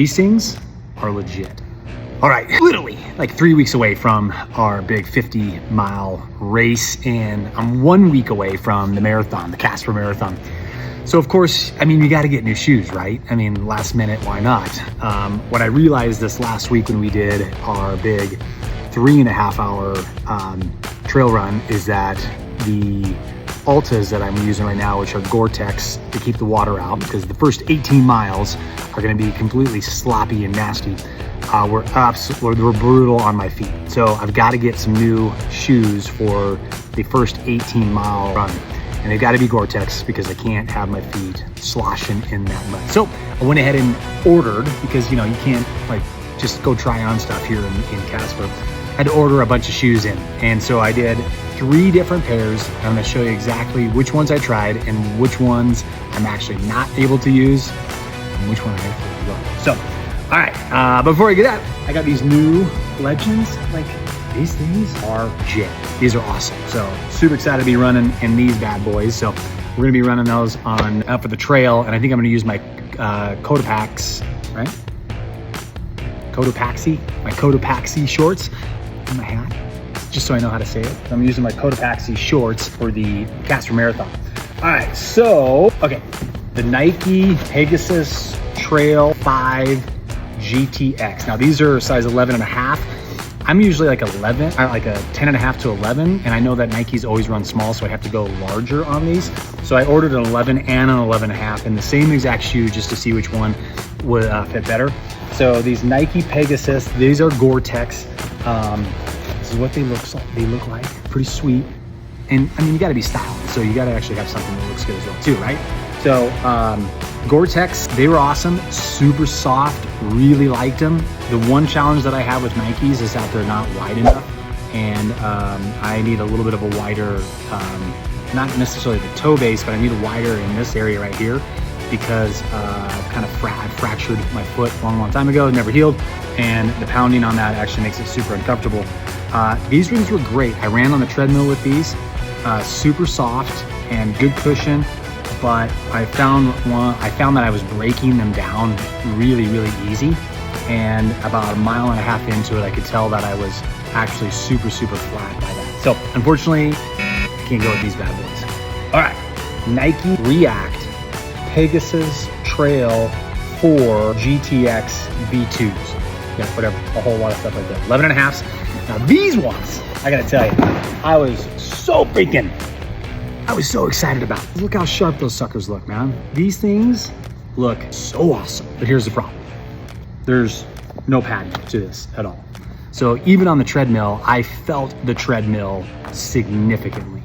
These things are legit. All right, literally like 3 weeks away from our big 50-mile race, and I'm 1 week away from the marathon, the Casper Marathon. So of course, I mean, you got to get new shoes, right? I mean, last minute, why not? What I realized this last week when we did our big 3.5-hour trail run is that the Altas that I'm using right now, which are Gore-Tex to keep the water out, because the first 18 miles are going to be completely sloppy and nasty. Were brutal on my feet. So I've got to get some new shoes for the first 18-mile run. And they've got to be Gore-Tex because I can't have my feet sloshing in that mud. So I went ahead and ordered, because you know, you can't like just go try on stuff here in Casper. I had to order a bunch of shoes in. And so I did 3 different pairs. I'm gonna show you exactly which ones I tried and which ones I'm actually not able to use and which one I actually love. So, all right, before I get out, I got these new Legends. Like, these things are legit. These are awesome. So super excited to be running in these bad boys. So we're gonna be running those on for the trail, and I think I'm gonna use my Cotopaxi, right? My Cotopaxi shorts in my hat, just so I know how to say it. So I'm using my Cotopaxi shorts for the Casper Marathon. All right, so, okay. The Nike Pegasus Trail 5 GTX. Now these are size 11.5. I'm usually like 11, like a 10.5 to 11, and I know that Nike's always run small, so I have to go larger on these. So I ordered an 11 and an 11.5 in the same exact shoe, just to see which one would fit better. So these Nike Pegasus, these are Gore-Tex. This is what they look like. Pretty sweet. And I mean, you gotta be stylish, so you gotta actually have something that looks good as well too, right? So Gore-Tex, they were awesome, super soft, really liked them. The one challenge that I have with Nikes is that they're not wide enough, and I need a little bit of a wider, not necessarily the toe base, but I need a wider in this area right here, because I've kind of fractured my foot a long time ago, it never healed, and the pounding on that actually makes it super uncomfortable. These rings were great. I ran on the treadmill with these, super soft and good cushion, but I found that I was breaking them down really easy, and about 1.5 miles into it, I could tell that I was actually super flat by that. So unfortunately, I can't go with these bad boys. All right, Nike React Pegasus Trail 4 GTX V2s. Yeah, whatever, a whole lot of stuff like that. 11.5s. Now these ones, I gotta tell you, I was so excited about. Look how sharp those suckers look, man. These things look so awesome. But here's the problem. There's no padding to this at all. So even on the treadmill, I felt the treadmill significantly.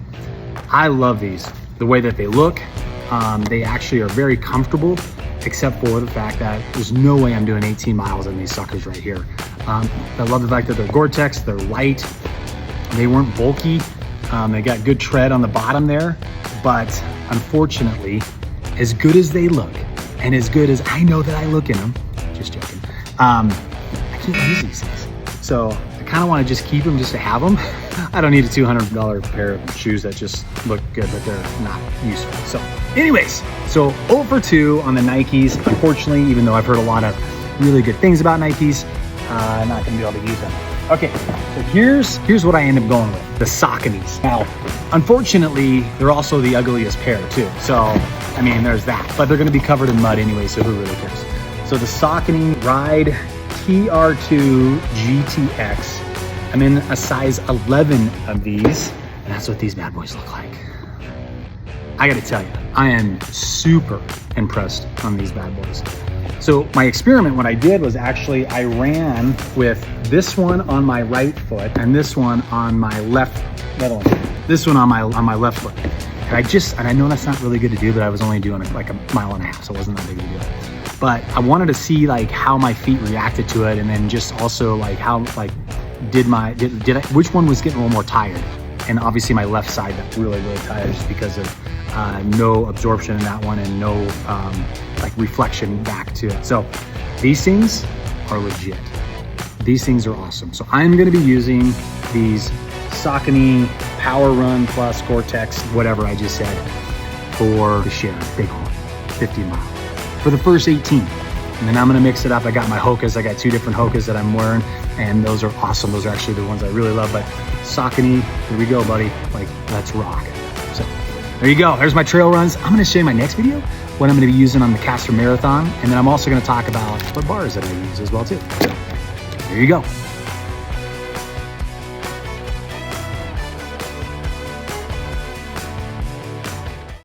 I love these, the way that they look. They actually are very comfortable, except for the fact that there's no way I'm doing 18 miles on these suckers right here. I love the fact that they're Gore-Tex, they're light, they weren't bulky. They got good tread on the bottom there, but unfortunately, as good as they look, and as good as I know that I look in them, just joking, I can't use these things. So I kind of want to just keep them just to have them. I don't need a $200 pair of shoes that just look good, but they're not useful. So anyways, so 0 for 2 on the Nikes. Unfortunately, even though I've heard a lot of really good things about Nikes, I'm not gonna be able to use them. Okay, so here's what I end up going with, the Sauconys. Now, unfortunately, they're also the ugliest pair too. So, I mean, there's that, but they're gonna be covered in mud anyway, so who really cares? So the Saucony Ride TR2 GTX. I'm in a size 11 of these, and that's what these bad boys look like. I gotta tell you, I am super impressed on these bad boys. So my experiment, what I did was actually I ran with this one on my right foot and this one on my left, this one on my left foot. And I know that's not really good to do, but I was only doing like 1.5 miles, so it wasn't that big of a deal. But I wanted to see like how my feet reacted to it, and then just also like how like which one was getting a little more tired. And obviously my left side got really tired just because of no absorption in that one and no like reflection back to it. So these things are legit. These things are awesome. So I'm gonna be using these Saucony Power Run Plus Gore-Tex, whatever I just said, for the share, big haul, 50 mile, for the first 18. And then I'm gonna mix it up. I got my Hokas. I got 2 different Hokas that I'm wearing, and those are awesome. Those are actually the ones I really love. But Saucony, here we go, buddy. Like, let's rock. So there you go. There's my trail runs. I'm gonna show you my next video, what I'm gonna be using on the Castor Marathon. And then I'm also gonna talk about what bars that I use as well too. So there you go.